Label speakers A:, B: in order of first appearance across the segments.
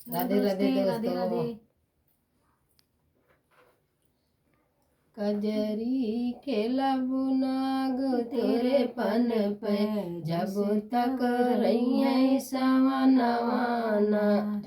A: राधे राधे
B: राधे
A: दोस्तों।
B: राधे।
A: कजरी खेलबू नाग तेरे पन पे जब तक रही है सवनवाना।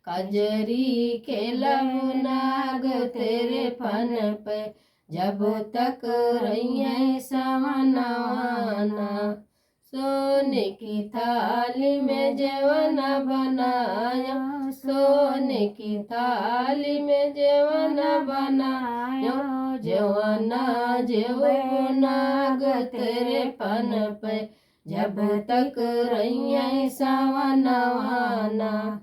A: कजरी खेलबू नाग तेरे पन पे जब तक रही है सवनवाना। सोने की थाली में जेवन बनाया, सोने की थाली में जेवन बनाया। जेवना जेवो नाग तेरे पन पे जब तक रही है सवनवाना।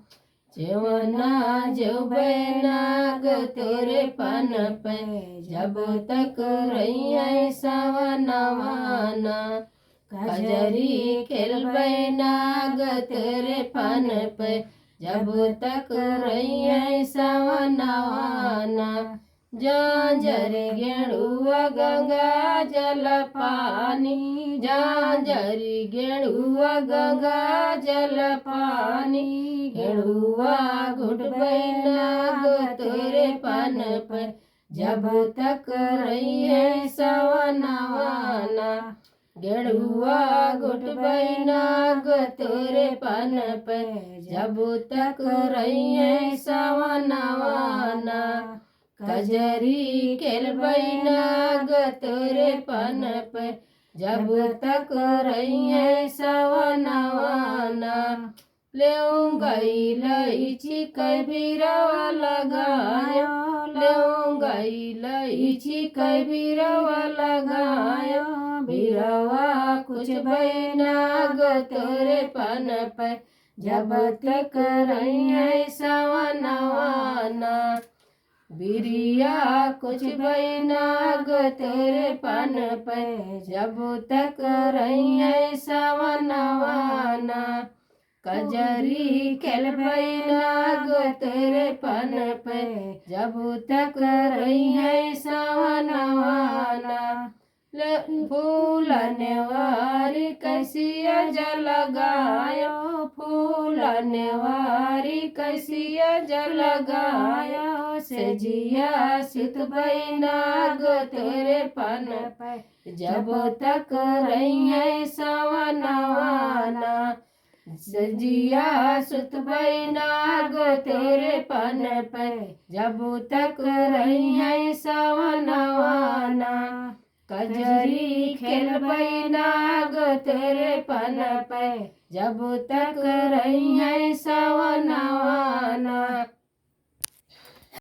A: जेवना जेवे नाग तेरे पन पे जब तक रही है सवनवाना। कजरी खेलबै नाग तेरे पन पे जब तक रही है सवनवाना। झांझरी गेणुआ गंगा जल पानी, झांझरी गेणुआ गंगा जल पानी। गेणुआ घुटबै नाग तेरे पन पे जब तक रही है सवनवाना। गेणुआ घुटबै नाग तेरे पन पे जब तक रही है सवनवाना। कजरी खेलबै नाग तेरे पन पे जब तक रही है सवनवाना। लेऊंगाई लईची कबीरवा लगायो, लेऊंगाई लईची कबीरवा लगायो। बीरवा कुछ नाग तेरे पन पे जब तक रही है सवनवाना। बिरिया कुछ नाग तेरे पन पे जब तक रही है सवनवाना। कजरी खेलबै नाग तेरे पन पे जब तक रही है सवनवाना। फूलने वारी कैसिया जल गायो, फूलने वारी कैसिया जल गायो। से जिया सुतबै नाग तेरे पन पे जब तक रही है सवनवाना। सजिया सुतबै नाग तेरे पन पे जब तक रही है सवनवाना। कजरी खेलबै नाग तेरे पन पे जब तक रही है सवनवाना।